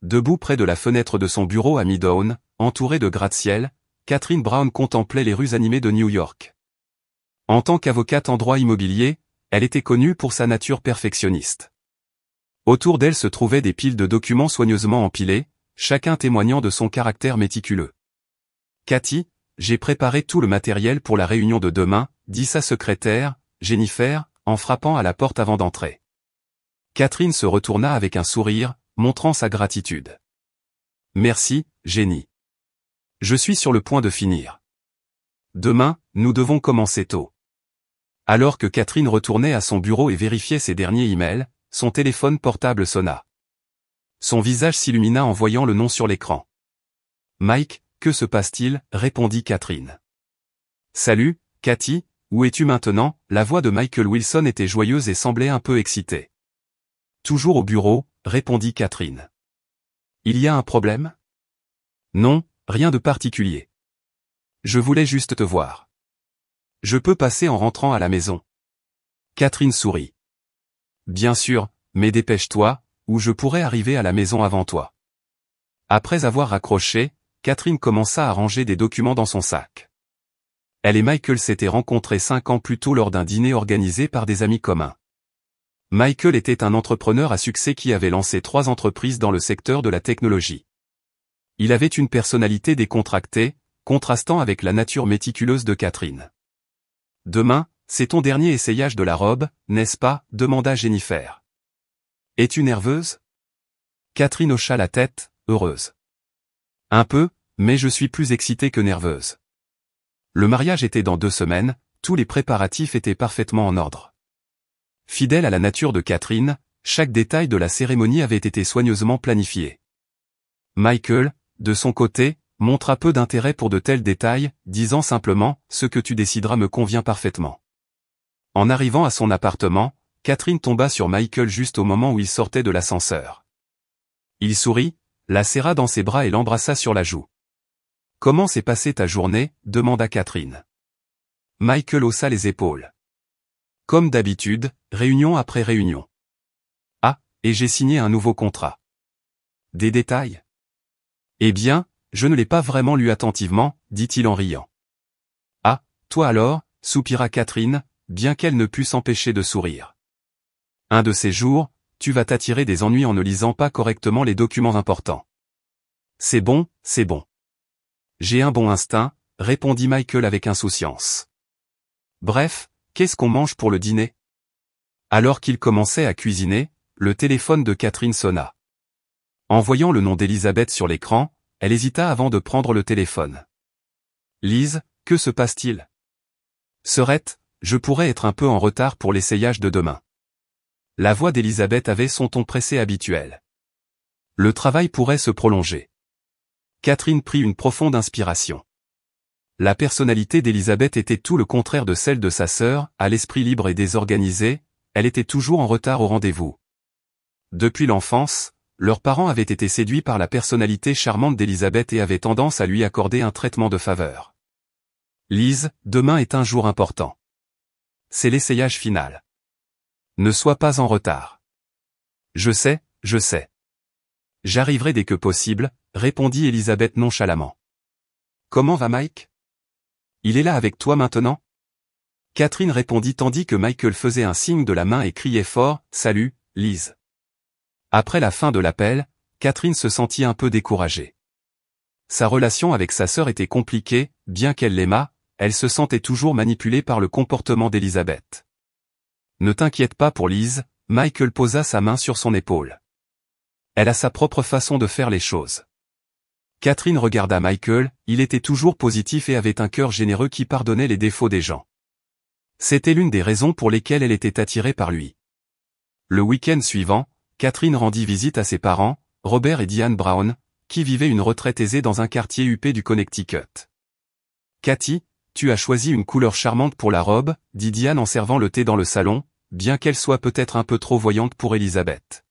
Debout près de la fenêtre de son bureau à Midtown, entourée de gratte-ciel, Catherine Brown contemplait les rues animées de New York. En tant qu'avocate en droit immobilier, elle était connue pour sa nature perfectionniste. Autour d'elle se trouvaient des piles de documents soigneusement empilés, chacun témoignant de son caractère méticuleux. « Cathy, j'ai préparé tout le matériel pour la réunion de demain », dit sa secrétaire, Jennifer, en frappant à la porte avant d'entrer. Catherine se retourna avec un sourire, montrant sa gratitude. « Merci, Jenny. Je suis sur le point de finir. Demain, nous devons commencer tôt. » Alors que Catherine retournait à son bureau et vérifiait ses derniers emails, son téléphone portable sonna. Son visage s'illumina en voyant le nom sur l'écran. « Mike, que se passe-t-il » répondit Catherine. « Salut, Cathy, où es-tu maintenant » La voix de Michael Wilson était joyeuse et semblait un peu excitée. « Toujours au bureau » répondit Catherine. « Il y a un problème » ? « Non, rien de particulier. Je voulais juste te voir. Je peux passer en rentrant à la maison. » Catherine sourit. « Bien sûr, mais dépêche-toi, ou je pourrais arriver à la maison avant toi. » Après avoir raccroché, Catherine commença à ranger des documents dans son sac. Elle et Michael s'étaient rencontrés 5 ans plus tôt lors d'un dîner organisé par des amis communs. Michael était un entrepreneur à succès qui avait lancé 3 entreprises dans le secteur de la technologie. Il avait une personnalité décontractée, contrastant avec la nature méticuleuse de Catherine. « Demain, c'est ton dernier essayage de la robe, n'est-ce pas » demanda Jennifer. « Es-tu nerveuse » Catherine hocha la tête, heureuse. « Un peu, mais je suis plus excitée que nerveuse. » Le mariage était dans 2 semaines, tous les préparatifs étaient parfaitement en ordre. Fidèle à la nature de Catherine, chaque détail de la cérémonie avait été soigneusement planifié. Michael, de son côté, montra peu d'intérêt pour de tels détails, disant simplement « Ce que tu décideras me convient parfaitement ». En arrivant à son appartement, Catherine tomba sur Michael juste au moment où il sortait de l'ascenseur. Il sourit, la serra dans ses bras et l'embrassa sur la joue. « Comment s'est passée ta journée » demanda Catherine. Michael haussa les épaules. « Comme d'habitude, réunion après réunion. Ah, et j'ai signé un nouveau contrat. » Des détails ? Eh bien, je ne l'ai pas vraiment lu attentivement, dit-il en riant. Ah, toi alors, soupira Catherine, bien qu'elle ne pût s'empêcher de sourire. Un de ces jours, tu vas t'attirer des ennuis en ne lisant pas correctement les documents importants. C'est bon, c'est bon. J'ai un bon instinct, répondit Michael avec insouciance. Bref, qu'est-ce qu'on mange pour le dîner ? Alors qu'il commençait à cuisiner, le téléphone de Catherine sonna. En voyant le nom d'Elisabeth sur l'écran, elle hésita avant de prendre le téléphone. « Lise, que se passe-t-il » ? « Serette, je pourrais être un peu en retard pour l'essayage de demain. » La voix d'Elisabeth avait son ton pressé habituel. Le travail pourrait se prolonger. Catherine prit une profonde inspiration. La personnalité d'Elisabeth était tout le contraire de celle de sa sœur, à l'esprit libre et désorganisé, elle était toujours en retard au rendez-vous. Depuis l'enfance, leurs parents avaient été séduits par la personnalité charmante d'Elisabeth et avaient tendance à lui accorder un traitement de faveur. « Lise, demain est un jour important. C'est l'essayage final. Ne sois pas en retard. »« Je sais, je sais. J'arriverai dès que possible, » répondit Elisabeth nonchalamment. « Comment va Mike ? Il est là avec toi maintenant ?» Catherine répondit tandis que Michael faisait un signe de la main et criait fort « Salut, Lise !» Après la fin de l'appel, Catherine se sentit un peu découragée. Sa relation avec sa sœur était compliquée, bien qu'elle l'aimât, elle se sentait toujours manipulée par le comportement d'Elisabeth. « Ne t'inquiète pas pour Lise », Michael posa sa main sur son épaule. « Elle a sa propre façon de faire les choses. » Catherine regarda Michael, il était toujours positif et avait un cœur généreux qui pardonnait les défauts des gens. C'était l'une des raisons pour lesquelles elle était attirée par lui. Le week-end suivant, Catherine rendit visite à ses parents, Robert et Diane Brown, qui vivaient une retraite aisée dans un quartier huppé du Connecticut. « Cathy, tu as choisi une couleur charmante pour la robe » dit Diane en servant le thé dans le salon, bien qu'elle soit peut-être un peu trop voyante pour Elisabeth.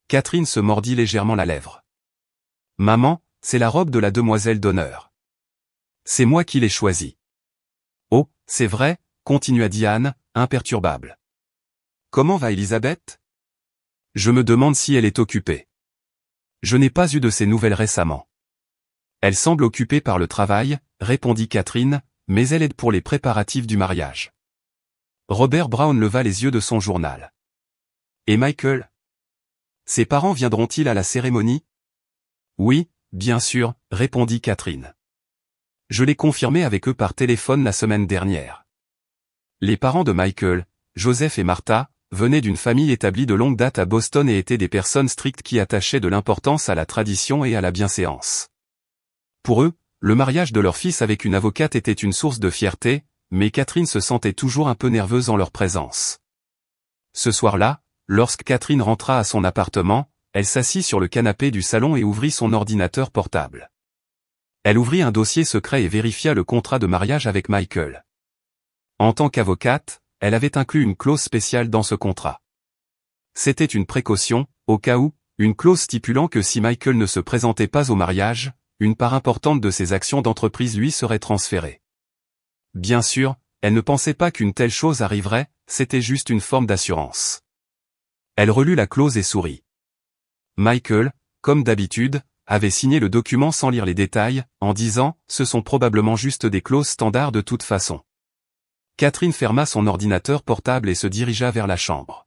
Catherine se mordit légèrement la lèvre. « Maman, c'est la robe de la demoiselle d'honneur. C'est moi qui l'ai choisie. »« Oh, c'est vrai » continua Diane, imperturbable. « Comment va Elisabeth ? Je me demande si elle est occupée. » Je n'ai pas eu de ces nouvelles récemment. Elle semble occupée par le travail, répondit Catherine, mais elle aide pour les préparatifs du mariage. Robert Brown leva les yeux de son journal. Et Michael? Ses parents viendront-ils à la cérémonie? Oui, bien sûr, répondit Catherine. Je l'ai confirmé avec eux par téléphone la semaine dernière. Les parents de Michael, Joseph et Martha, venaient d'une famille établie de longue date à Boston et étaient des personnes strictes qui attachaient de l'importance à la tradition et à la bienséance. Pour eux, le mariage de leur fils avec une avocate était une source de fierté, mais Catherine se sentait toujours un peu nerveuse en leur présence. Ce soir-là, lorsque Catherine rentra à son appartement, elle s'assit sur le canapé du salon et ouvrit son ordinateur portable. Elle ouvrit un dossier secret et vérifia le contrat de mariage avec Michael. En tant qu'avocate, elle avait inclus une clause spéciale dans ce contrat. C'était une précaution, au cas où, une clause stipulant que si Michael ne se présentait pas au mariage, une part importante de ses actions d'entreprise lui serait transférée. Bien sûr, elle ne pensait pas qu'une telle chose arriverait, c'était juste une forme d'assurance. Elle relut la clause et sourit. Michael, comme d'habitude, avait signé le document sans lire les détails, en disant « ce sont probablement juste des clauses standards de toute façon ». Catherine ferma son ordinateur portable et se dirigea vers la chambre.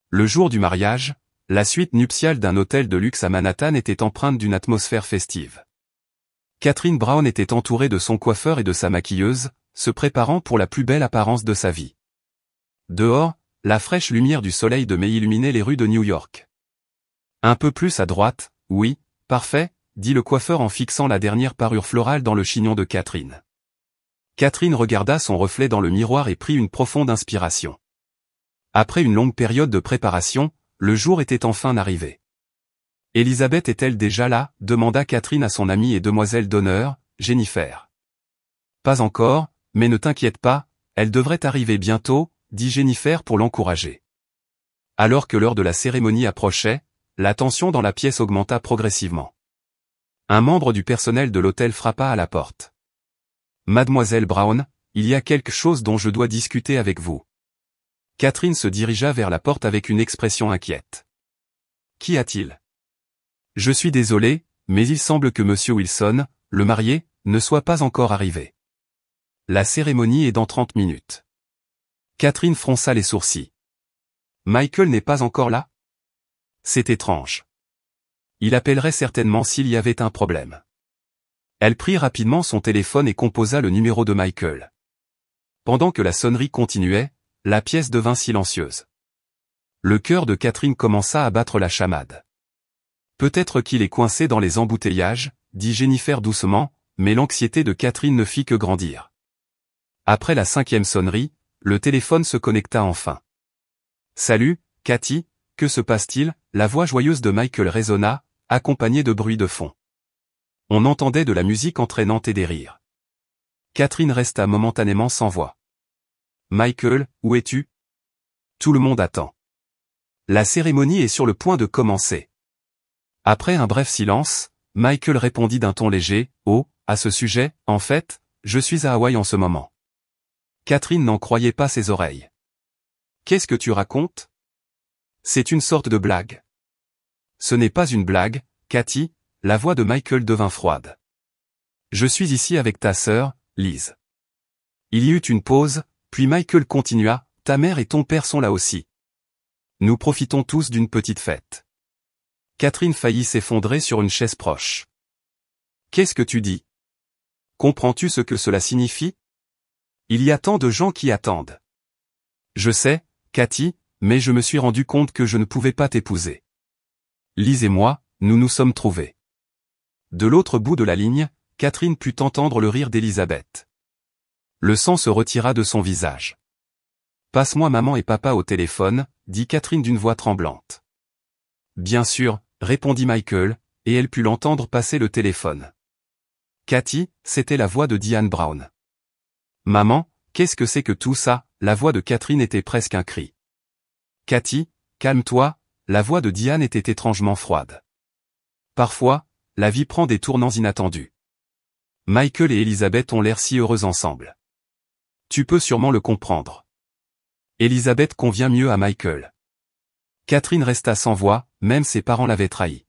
Le jour du mariage, la suite nuptiale d'un hôtel de luxe à Manhattan était empreinte d'une atmosphère festive. Catherine Brown était entourée de son coiffeur et de sa maquilleuse, se préparant pour la plus belle apparence de sa vie. Dehors, la fraîche lumière du soleil de mai illuminait les rues de New York. Un peu plus à droite, oui, parfait, dit le coiffeur en fixant la dernière parure florale dans le chignon de Catherine. Catherine regarda son reflet dans le miroir et prit une profonde inspiration. Après une longue période de préparation, le jour était enfin arrivé. Elisabeth est-elle déjà là? Demanda Catherine à son amie et demoiselle d'honneur, Jennifer. Pas encore, mais ne t'inquiète pas, elle devrait arriver bientôt, dit Jennifer pour l'encourager. Alors que l'heure de la cérémonie approchait, la tension dans la pièce augmenta progressivement. Un membre du personnel de l'hôtel frappa à la porte. Mademoiselle Brown, il y a quelque chose dont je dois discuter avec vous. Catherine se dirigea vers la porte avec une expression inquiète. Qu'y a-t-il? Je suis désolé, mais il semble que Monsieur Wilson, le marié, ne soit pas encore arrivé. La cérémonie est dans 30 minutes. Catherine fronça les sourcils. Michael n'est pas encore là? C'est étrange. Il appellerait certainement s'il y avait un problème. Elle prit rapidement son téléphone et composa le numéro de Michael. Pendant que la sonnerie continuait, la pièce devint silencieuse. Le cœur de Catherine commença à battre la chamade. Peut-être qu'il est coincé dans les embouteillages, dit Jennifer doucement, mais l'anxiété de Catherine ne fit que grandir. Après la 5e sonnerie, le téléphone se connecta enfin. Salut, Cathy, que se passe-t-il? La voix joyeuse de Michael résonna, accompagnée de bruits de fond. On entendait de la musique entraînante et des rires. Catherine resta momentanément sans voix. Michael, où es-tu? Tout le monde attend. La cérémonie est sur le point de commencer. Après un bref silence, Michael répondit d'un ton léger, « Oh, à ce sujet, en fait, je suis à Hawaï en ce moment. » Catherine n'en croyait pas ses oreilles. « Qu'est-ce que tu racontes? C'est une sorte de blague. » Ce n'est pas une blague, Cathy. La voix de Michael devint froide. Je suis ici avec ta sœur, Liz. Il y eut une pause, puis Michael continua, ta mère et ton père sont là aussi. Nous profitons tous d'une petite fête. Catherine faillit s'effondrer sur une chaise proche. Qu'est-ce que tu dis? Comprends-tu ce que cela signifie? Il y a tant de gens qui attendent. Je sais, Cathy, mais je me suis rendu compte que je ne pouvais pas t'épouser. Liz et moi, nous nous sommes trouvés. De l'autre bout de la ligne, Catherine put entendre le rire d'Elisabeth. Le sang se retira de son visage. Passe-moi maman et papa au téléphone, dit Catherine d'une voix tremblante. Bien sûr, répondit Michael, et elle put l'entendre passer le téléphone. Cathy, c'était la voix de Diane Brown. Maman, qu'est-ce que c'est que tout ça? La voix de Catherine était presque un cri. Cathy, calme-toi, la voix de Diane était étrangement froide. Parfois, la vie prend des tournants inattendus. Michael et Elisabeth ont l'air si heureux ensemble. Tu peux sûrement le comprendre. Elisabeth convient mieux à Michael. Catherine resta sans voix, même ses parents l'avaient trahi.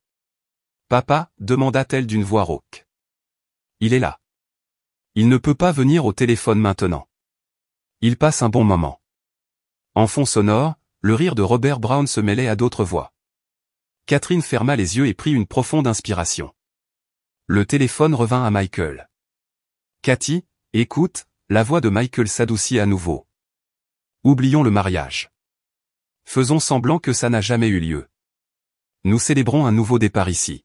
Papa, demanda-t-elle d'une voix rauque. Il est là. Il ne peut pas venir au téléphone maintenant. Il passe un bon moment. En fond sonore, le rire de Robert Brown se mêlait à d'autres voix. Catherine ferma les yeux et prit une profonde inspiration. Le téléphone revint à Michael. Cathy, écoute, la voix de Michael s'adoucit à nouveau. Oublions le mariage. Faisons semblant que ça n'a jamais eu lieu. Nous célébrons un nouveau départ ici.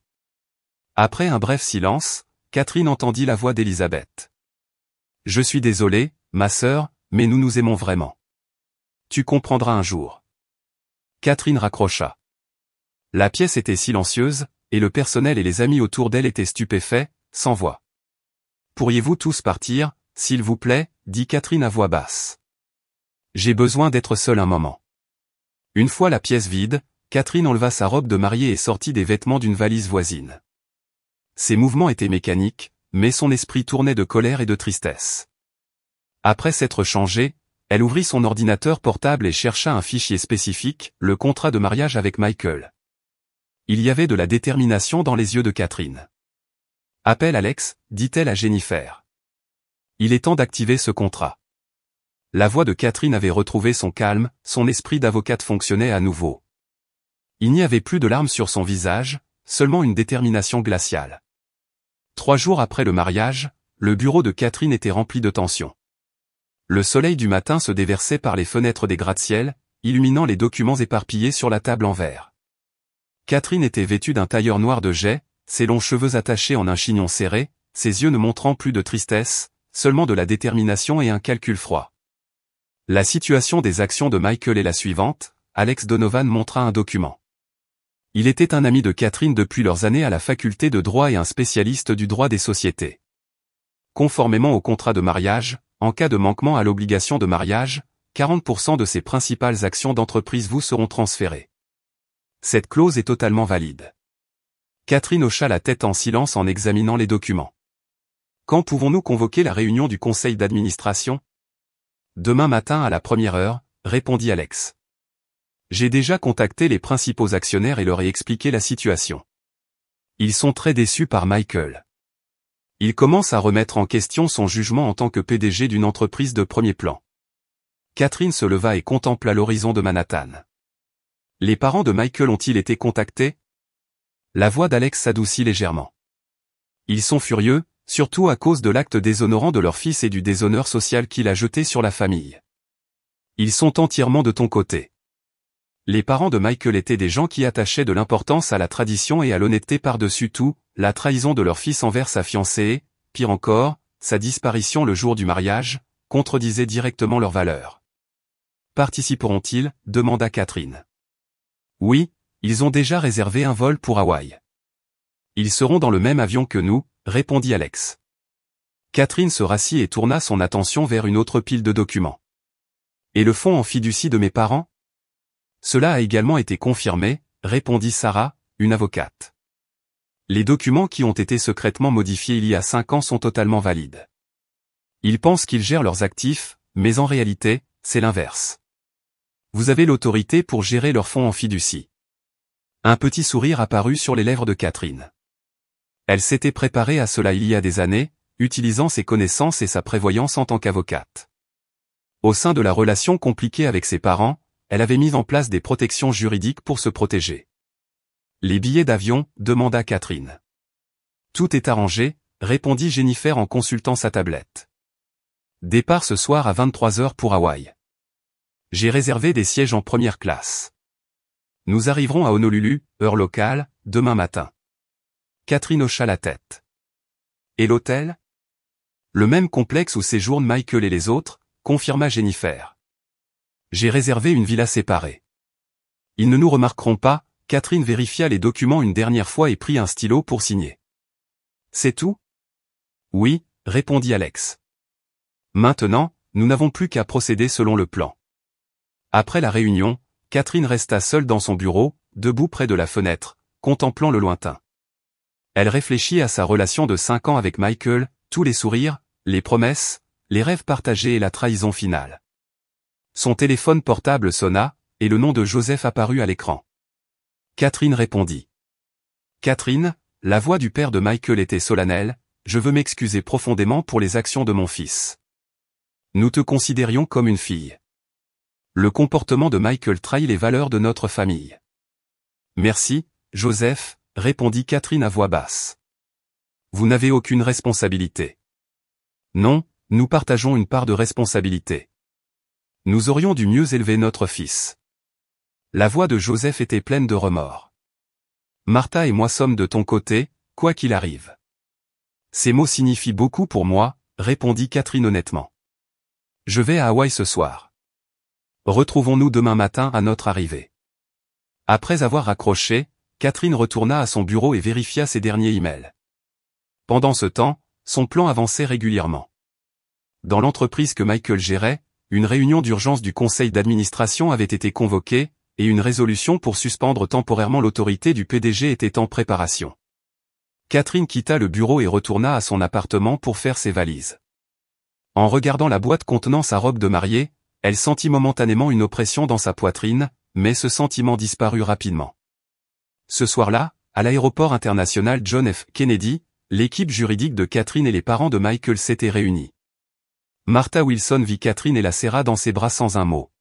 Après un bref silence, Catherine entendit la voix d'Elisabeth. Je suis désolé, ma sœur, mais nous nous aimons vraiment. Tu comprendras un jour. Catherine raccrocha. La pièce était silencieuse, et le personnel et les amis autour d'elle étaient stupéfaits, sans voix. Pourriez-vous tous partir, s'il vous plaît, dit Catherine à voix basse. J'ai besoin d'être seule un moment. Une fois la pièce vide, Catherine enleva sa robe de mariée et sortit des vêtements d'une valise voisine. Ses mouvements étaient mécaniques, mais son esprit tournait de colère et de tristesse. Après s'être changée, elle ouvrit son ordinateur portable et chercha un fichier spécifique, le contrat de mariage avec Michael. Il y avait de la détermination dans les yeux de Catherine. « Appelle Alex », dit-elle à Jennifer. « Il est temps d'activer ce contrat. » La voix de Catherine avait retrouvé son calme, son esprit d'avocate fonctionnait à nouveau. Il n'y avait plus de larmes sur son visage, seulement une détermination glaciale. 3 jours après le mariage, le bureau de Catherine était rempli de tension. Le soleil du matin se déversait par les fenêtres des gratte-ciel, illuminant les documents éparpillés sur la table en verre. Catherine était vêtue d'un tailleur noir de jais, ses longs cheveux attachés en un chignon serré, ses yeux ne montrant plus de tristesse, seulement de la détermination et un calcul froid. La situation des actions de Michael est la suivante, Alex Donovan montra un document. Il était un ami de Catherine depuis leurs années à la faculté de droit et un spécialiste du droit des sociétés. Conformément au contrat de mariage, en cas de manquement à l'obligation de mariage, 40% de ses principales actions d'entreprise vous seront transférées. Cette clause est totalement valide. Catherine hocha la tête en silence en examinant les documents. Quand pouvons-nous convoquer la réunion du conseil d'administration ? Demain matin à la 1er heure, répondit Alex. J'ai déjà contacté les principaux actionnaires et leur ai expliqué la situation. Ils sont très déçus par Michael. Il commence à remettre en question son jugement en tant que PDG d'une entreprise de premier plan. Catherine se leva et contempla l'horizon de Manhattan. Les parents de Michael ont-ils été contactés ? La voix d'Alex s'adoucit légèrement. Ils sont furieux, surtout à cause de l'acte déshonorant de leur fils et du déshonneur social qu'il a jeté sur la famille. Ils sont entièrement de ton côté. Les parents de Michael étaient des gens qui attachaient de l'importance à la tradition et à l'honnêteté par-dessus tout, la trahison de leur fils envers sa fiancée et, pire encore, sa disparition le jour du mariage, contredisait directement leurs valeurs. Participeront-ils ? Demanda Catherine. Oui, ils ont déjà réservé un vol pour Hawaï. Ils seront dans le même avion que nous, répondit Alex. Catherine se rassit et tourna son attention vers une autre pile de documents. Et le fonds en fiducie de mes parents ? Cela a également été confirmé, répondit Sarah, une avocate. Les documents qui ont été secrètement modifiés il y a 5 ans sont totalement valides. Ils pensent qu'ils gèrent leurs actifs, mais en réalité, c'est l'inverse. Vous avez l'autorité pour gérer leurs fonds en fiducie. Un petit sourire apparut sur les lèvres de Catherine. Elle s'était préparée à cela il y a des années, utilisant ses connaissances et sa prévoyance en tant qu'avocate. Au sein de la relation compliquée avec ses parents, elle avait mis en place des protections juridiques pour se protéger. Les billets d'avion, demanda Catherine. Tout est arrangé, répondit Jennifer en consultant sa tablette. Départ ce soir à 23h pour Hawaï. J'ai réservé des sièges en première classe. Nous arriverons à Honolulu, heure locale, demain matin. Catherine hocha la tête. Et l'hôtel ? Le même complexe où séjournent Michael et les autres, confirma Jennifer. J'ai réservé une villa séparée. Ils ne nous remarqueront pas, Catherine vérifia les documents une dernière fois et prit un stylo pour signer. C'est tout ? Oui, répondit Alex. Maintenant, nous n'avons plus qu'à procéder selon le plan. Après la réunion, Catherine resta seule dans son bureau, debout près de la fenêtre, contemplant le lointain. Elle réfléchit à sa relation de 5 ans avec Michael, tous les sourires, les promesses, les rêves partagés et la trahison finale. Son téléphone portable sonna, et le nom de Joseph apparut à l'écran. Catherine répondit. Catherine, la voix du père de Michael était solennelle, « Je veux m'excuser profondément pour les actions de mon fils. Nous te considérions comme une fille. Le comportement de Michael trahit les valeurs de notre famille. » « Merci, Joseph, » répondit Catherine à voix basse. « Vous n'avez aucune responsabilité. » « Non, nous partageons une part de responsabilité. Nous aurions dû mieux élever notre fils. » La voix de Joseph était pleine de remords. « Martha et moi sommes de ton côté, quoi qu'il arrive. » « Ces mots signifient beaucoup pour moi, » répondit Catherine honnêtement. « Je vais à Hawaï ce soir. Retrouvons-nous demain matin à notre arrivée. » Après avoir raccroché, Catherine retourna à son bureau et vérifia ses derniers emails. Pendant ce temps, son plan avançait régulièrement. Dans l'entreprise que Michael gérait, une réunion d'urgence du conseil d'administration avait été convoquée, et une résolution pour suspendre temporairement l'autorité du PDG était en préparation. Catherine quitta le bureau et retourna à son appartement pour faire ses valises. En regardant la boîte contenant sa robe de mariée, elle sentit momentanément une oppression dans sa poitrine, mais ce sentiment disparut rapidement. Ce soir-là, à l'aéroport international John F. Kennedy, l'équipe juridique de Catherine et les parents de Michael s'étaient réunis. Martha Wilson vit Catherine et la serra dans ses bras sans un mot.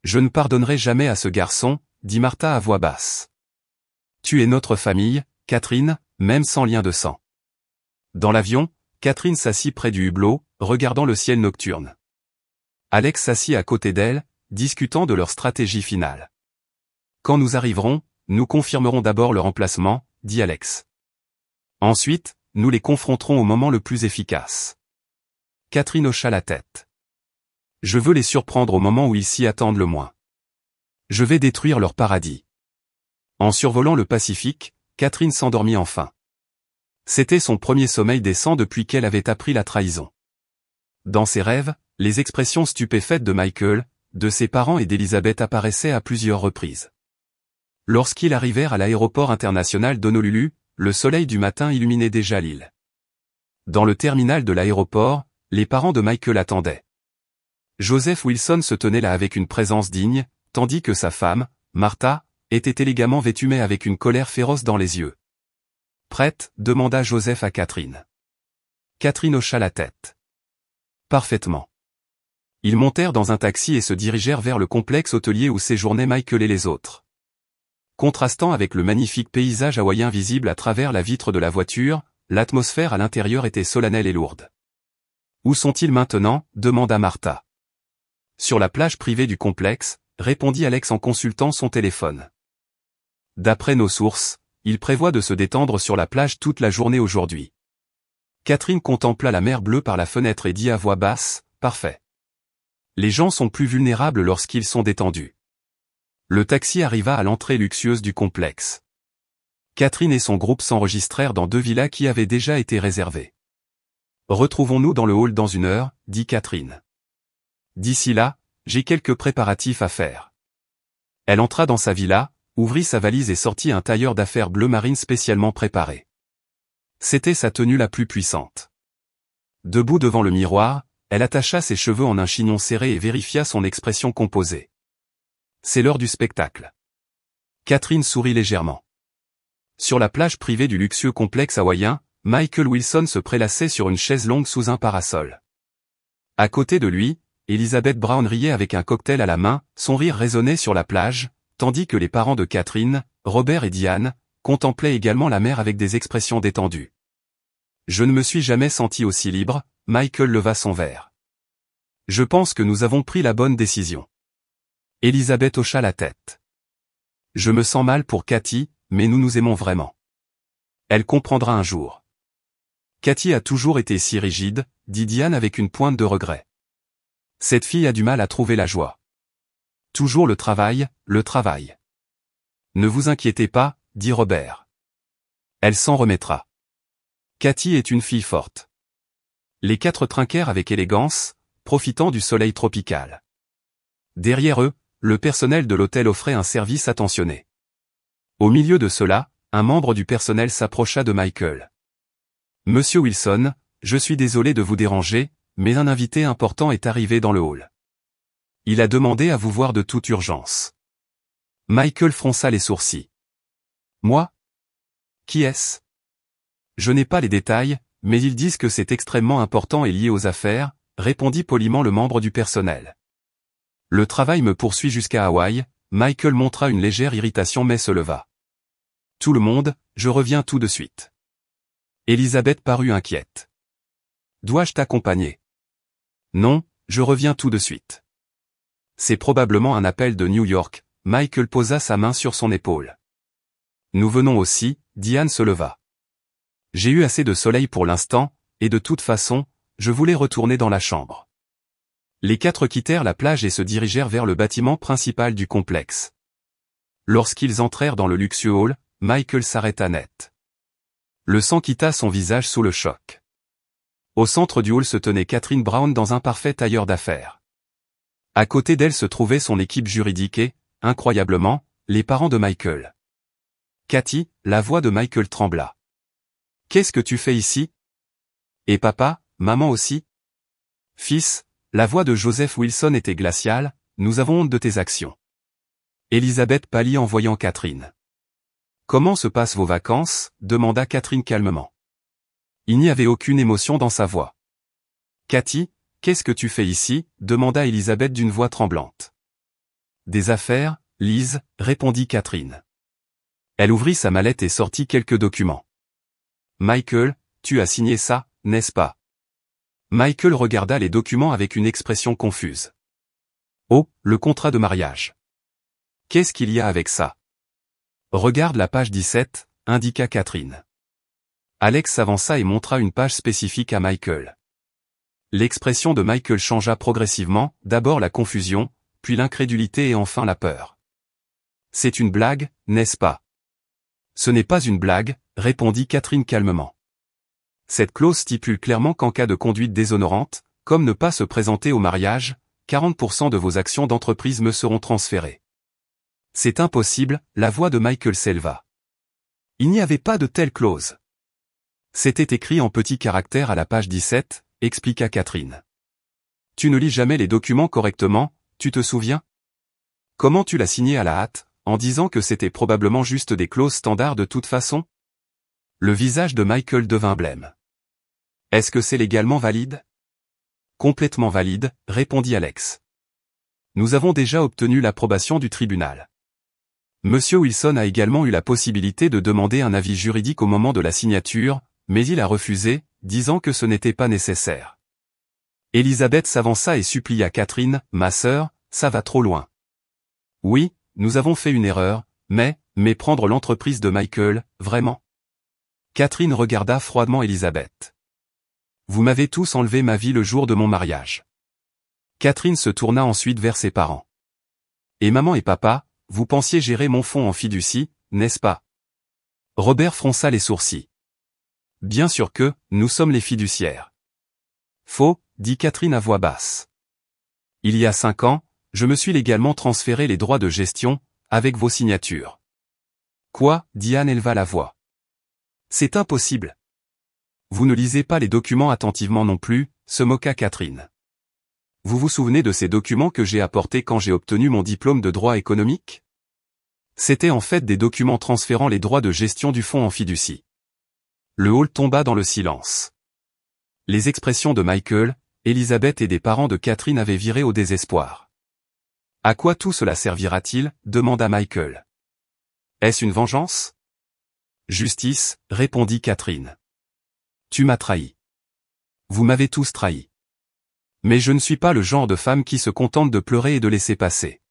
« Je ne pardonnerai jamais à ce garçon, » dit Martha à voix basse. « Tu es notre famille, Catherine, même sans lien de sang. » Dans l'avion, Catherine s'assit près du hublot, regardant le ciel nocturne. Alex s'assit à côté d'elle, discutant de leur stratégie finale. « Quand nous arriverons, nous confirmerons d'abord leur emplacement, » dit Alex. « Ensuite, nous les confronterons au moment le plus efficace. » Catherine hocha la tête. « Je veux les surprendre au moment où ils s'y attendent le moins. Je vais détruire leur paradis. » En survolant le Pacifique, Catherine s'endormit enfin. C'était son premier sommeil décent depuis qu'elle avait appris la trahison. Dans ses rêves, les expressions stupéfaites de Michael, de ses parents et d'Elizabeth apparaissaient à plusieurs reprises. Lorsqu'ils arrivèrent à l'aéroport international d'Honolulu, le soleil du matin illuminait déjà l'île. Dans le terminal de l'aéroport, les parents de Michael attendaient. Joseph Wilson se tenait là avec une présence digne, tandis que sa femme, Martha, était élégamment vêtue mais avec une colère féroce dans les yeux. « Prête ?» demanda Joseph à Catherine. Catherine hocha la tête. « Parfaitement. » Ils montèrent dans un taxi et se dirigèrent vers le complexe hôtelier où séjournaient Michael et les autres. Contrastant avec le magnifique paysage hawaïen visible à travers la vitre de la voiture, l'atmosphère à l'intérieur était solennelle et lourde. « Où sont-ils maintenant ?» demanda Martha. « Sur la plage privée du complexe », répondit Alex en consultant son téléphone. « D'après nos sources, ils prévoient de se détendre sur la plage toute la journée aujourd'hui. » Catherine contempla la mer bleue par la fenêtre et dit à voix basse, « Parfait. Les gens sont plus vulnérables lorsqu'ils sont détendus. » Le taxi arriva à l'entrée luxueuse du complexe. Catherine et son groupe s'enregistrèrent dans 2 villas qui avaient déjà été réservées. « Retrouvons-nous dans le hall dans 1 heure, » dit Catherine. « D'ici là, j'ai quelques préparatifs à faire. » Elle entra dans sa villa, ouvrit sa valise et sortit un tailleur d'affaires bleu marine spécialement préparé. C'était sa tenue la plus puissante. Debout devant le miroir, elle attacha ses cheveux en un chignon serré et vérifia son expression composée. « C'est l'heure du spectacle. » Catherine sourit légèrement. Sur la plage privée du luxueux complexe hawaïen, Michael Wilson se prélassait sur une chaise longue sous un parasol. À côté de lui, Elizabeth Brown riait avec un cocktail à la main, son rire résonnait sur la plage, tandis que les parents de Catherine, Robert et Diane, contemplaient également la mer avec des expressions détendues. « Je ne me suis jamais senti aussi libre », Michael leva son verre. « Je pense que nous avons pris la bonne décision. » Elizabeth hocha la tête. « Je me sens mal pour Cathy, mais nous nous aimons vraiment. Elle comprendra un jour. » Cathy a toujours été si rigide, dit Diane avec une pointe de regret. Cette fille a du mal à trouver la joie. Toujours le travail, le travail. Ne vous inquiétez pas, dit Robert. Elle s'en remettra. Cathy est une fille forte. Les 4 trinquèrent avec élégance, profitant du soleil tropical. Derrière eux, le personnel de l'hôtel offrait un service attentionné. Au milieu de cela, un membre du personnel s'approcha de Michael. « Monsieur Wilson, je suis désolé de vous déranger, mais un invité important est arrivé dans le hall. Il a demandé à vous voir de toute urgence. » Michael fronça les sourcils. « Moi ? Qui est-ce ? Je n'ai pas les détails, mais ils disent que c'est extrêmement important et lié aux affaires, répondit poliment le membre du personnel. Le travail me poursuit jusqu'à Hawaï, Michael montra une légère irritation mais se leva. Tout le monde, je reviens tout de suite. Elisabeth parut inquiète. Dois-je t'accompagner? Non, je reviens tout de suite. C'est probablement un appel de New York, Michael posa sa main sur son épaule. Nous venons aussi, Diane se leva. J'ai eu assez de soleil pour l'instant, et de toute façon, je voulais retourner dans la chambre. Les quatre quittèrent la plage et se dirigèrent vers le bâtiment principal du complexe. Lorsqu'ils entrèrent dans le luxueux hall, Michael s'arrêta net. Le sang quitta son visage sous le choc. Au centre du hall se tenait Catherine Brown dans un parfait tailleur d'affaires. À côté d'elle se trouvait son équipe juridique et, incroyablement, les parents de Michael. Cathy, la voix de Michael trembla. « Qu'est-ce que tu fais ici? Et papa, maman aussi? » Fils, la voix de Joseph Wilson était glaciale, « Nous avons honte de tes actions. » Elisabeth pâlit en voyant Catherine. « Comment se passent vos vacances? » demanda Catherine calmement. Il n'y avait aucune émotion dans sa voix. « Cathy, qu'est-ce que tu fais ici? » demanda Elisabeth d'une voix tremblante. « Des affaires, Lise, » répondit Catherine. Elle ouvrit sa mallette et sortit quelques documents. « Michael, tu as signé ça, n'est-ce pas? » Michael regarda les documents avec une expression confuse. « Oh, le contrat de mariage. Qu'est-ce qu'il y a avec ça? » « Regarde la page 17, indiqua Catherine. Alex s'avança et montra une page spécifique à Michael. L'expression de Michael changea progressivement, d'abord la confusion, puis l'incrédulité et enfin la peur. « C'est une blague, n'est-ce pas? » « Ce n'est pas une blague, » répondit Catherine calmement. Cette clause stipule clairement qu'en cas de conduite déshonorante, comme ne pas se présenter au mariage, 40% de vos actions d'entreprise me seront transférées. C'est impossible, la voix de Michael s'éleva. Il n'y avait pas de telle clause. C'était écrit en petits caractères à la page 17, expliqua Catherine. Tu ne lis jamais les documents correctement, tu te souviens? Comment tu l'as signé à la hâte, en disant que c'était probablement juste des clauses standards de toute façon? Le visage de Michael devint blême. Est-ce que c'est légalement valide? Complètement valide, répondit Alex. Nous avons déjà obtenu l'approbation du tribunal. Monsieur Wilson a également eu la possibilité de demander un avis juridique au moment de la signature, mais il a refusé, disant que ce n'était pas nécessaire. Elisabeth s'avança et supplia Catherine, « Ma sœur, ça va trop loin. Oui, nous avons fait une erreur, mais prendre l'entreprise de Michael, vraiment? » Catherine regarda froidement Elisabeth. « Vous m'avez tous enlevé ma vie le jour de mon mariage. » Catherine se tourna ensuite vers ses parents. « Et maman et papa, vous pensiez gérer mon fonds en fiducie, n'est-ce pas? » Robert fronça les sourcils. « Bien sûr que, nous sommes les fiduciaires. »« Faux, » dit Catherine à voix basse. « Il y a 5 ans, je me suis légalement transféré les droits de gestion, avec vos signatures. »« Quoi? » Diane éleva la voix. « C'est impossible. »« Vous ne lisez pas les documents attentivement non plus, » se moqua Catherine. « Vous vous souvenez de ces documents que j'ai apportés quand j'ai obtenu mon diplôme de droit économique? C'étaient en fait des documents transférant les droits de gestion du fonds en fiducie. » Le hall tomba dans le silence. Les expressions de Michael, Elisabeth et des parents de Catherine avaient viré au désespoir. « À quoi tout cela servira-t-il? » demanda Michael. « Est-ce une vengeance? »« Justice, » répondit Catherine. « Tu m'as trahi. Vous m'avez tous trahi. Mais je ne suis pas le genre de femme qui se contente de pleurer et de laisser passer. »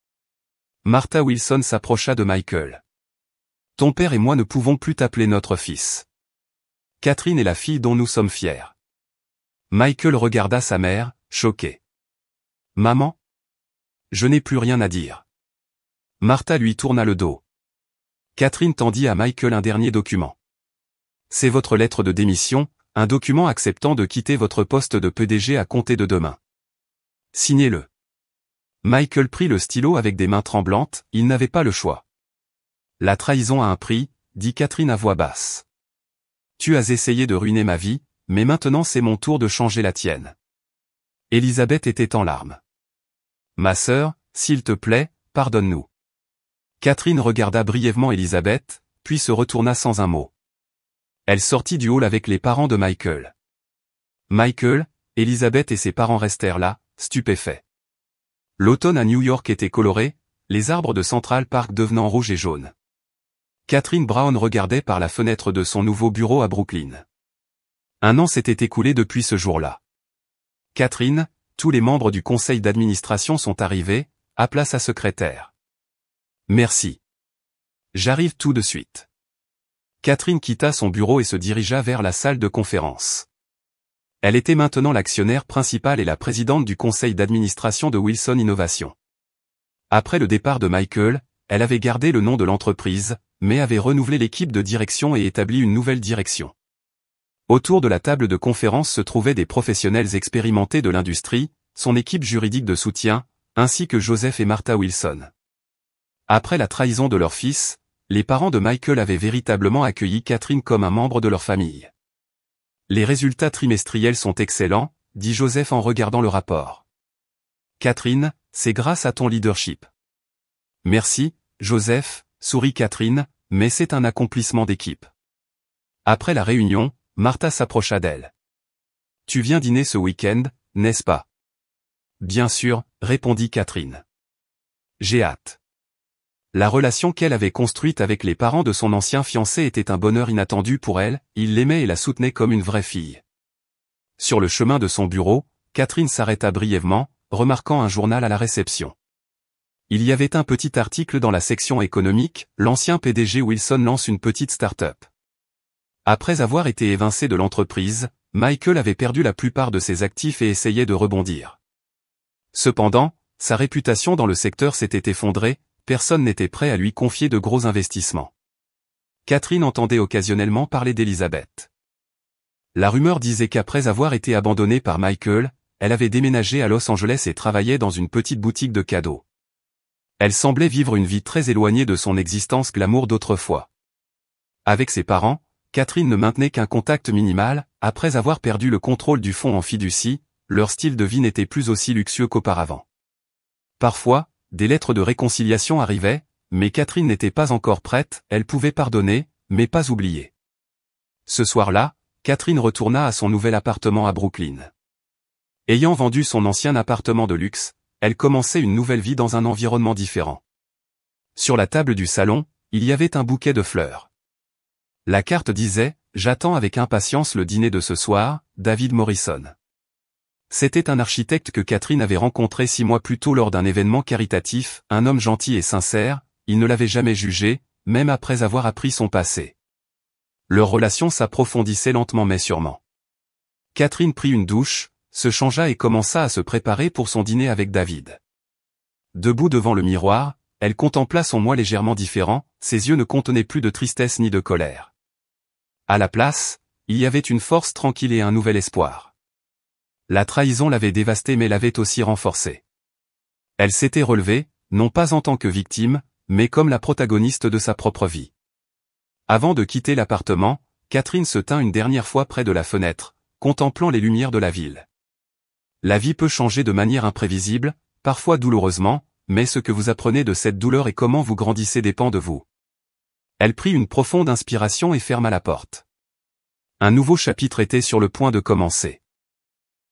Martha Wilson s'approcha de Michael. « Ton père et moi ne pouvons plus t'appeler notre fils. Catherine est la fille dont nous sommes fiers. » Michael regarda sa mère, choqué. « Maman? » Je n'ai plus rien à dire. Martha lui tourna le dos. Catherine tendit à Michael un dernier document. C'est votre lettre de démission, un document acceptant de quitter votre poste de PDG à compter de demain. Signez-le. Michael prit le stylo avec des mains tremblantes, il n'avait pas le choix. La trahison a un prix, dit Catherine à voix basse. Tu as essayé de ruiner ma vie, mais maintenant c'est mon tour de changer la tienne. Elisabeth était en larmes. Ma sœur, s'il te plaît, pardonne-nous. Catherine regarda brièvement Elisabeth, puis se retourna sans un mot. Elle sortit du hall avec les parents de Michael. Michael, Elizabeth et ses parents restèrent là, stupéfaits. L'automne à New York était coloré, les arbres de Central Park devenant rouges et jaunes. Catherine Brown regardait par la fenêtre de son nouveau bureau à Brooklyn. Un an s'était écoulé depuis ce jour-là. Catherine, tous les membres du conseil d'administration sont arrivés, appela sa secrétaire. Merci. J'arrive tout de suite. Catherine quitta son bureau et se dirigea vers la salle de conférence. Elle était maintenant l'actionnaire principal et la présidente du conseil d'administration de Wilson Innovation. Après le départ de Michael, elle avait gardé le nom de l'entreprise, mais avait renouvelé l'équipe de direction et établi une nouvelle direction. Autour de la table de conférence se trouvaient des professionnels expérimentés de l'industrie, son équipe juridique de soutien, ainsi que Joseph et Martha Wilson. Après la trahison de leur fils, les parents de Michael avaient véritablement accueilli Catherine comme un membre de leur famille. Les résultats trimestriels sont excellents, dit Joseph en regardant le rapport. Catherine, c'est grâce à ton leadership. Merci, Joseph, sourit Catherine, mais c'est un accomplissement d'équipe. Après la réunion, Martha s'approcha d'elle. Tu viens dîner ce week-end, n'est-ce pas? Bien sûr, répondit Catherine. J'ai hâte. La relation qu'elle avait construite avec les parents de son ancien fiancé était un bonheur inattendu pour elle, il l'aimait et la soutenait comme une vraie fille. Sur le chemin de son bureau, Catherine s'arrêta brièvement, remarquant un journal à la réception. Il y avait un petit article dans la section économique, l'ancien PDG Wilson lance une petite start-up. Après avoir été évincé de l'entreprise, Michael avait perdu la plupart de ses actifs et essayait de rebondir. Cependant, sa réputation dans le secteur s'était effondrée, personne n'était prêt à lui confier de gros investissements. Catherine entendait occasionnellement parler d'Elizabeth. La rumeur disait qu'après avoir été abandonnée par Michael, elle avait déménagé à Los Angeles et travaillait dans une petite boutique de cadeaux. Elle semblait vivre une vie très éloignée de son existence glamour d'autrefois. Avec ses parents, Catherine ne maintenait qu'un contact minimal, après avoir perdu le contrôle du fonds en fiducie, leur style de vie n'était plus aussi luxueux qu'auparavant. Parfois, des lettres de réconciliation arrivaient, mais Catherine n'était pas encore prête, elle pouvait pardonner, mais pas oublier. Ce soir-là, Catherine retourna à son nouvel appartement à Brooklyn. Ayant vendu son ancien appartement de luxe, elle commençait une nouvelle vie dans un environnement différent. Sur la table du salon, il y avait un bouquet de fleurs. La carte disait « J'attends avec impatience le dîner de ce soir, David Morrison ». C'était un architecte que Catherine avait rencontré 6 mois plus tôt lors d'un événement caritatif, un homme gentil et sincère, il ne l'avait jamais jugé, même après avoir appris son passé. Leur relation s'approfondissait lentement mais sûrement. Catherine prit une douche, se changea et commença à se préparer pour son dîner avec David. Debout devant le miroir, elle contempla son moi légèrement différent, ses yeux ne contenaient plus de tristesse ni de colère. À la place, il y avait une force tranquille et un nouvel espoir. La trahison l'avait dévastée mais l'avait aussi renforcée. Elle s'était relevée, non pas en tant que victime, mais comme la protagoniste de sa propre vie. Avant de quitter l'appartement, Catherine se tint une dernière fois près de la fenêtre, contemplant les lumières de la ville. La vie peut changer de manière imprévisible, parfois douloureusement, mais ce que vous apprenez de cette douleur et comment vous grandissez dépend de vous. Elle prit une profonde inspiration et ferma la porte. Un nouveau chapitre était sur le point de commencer.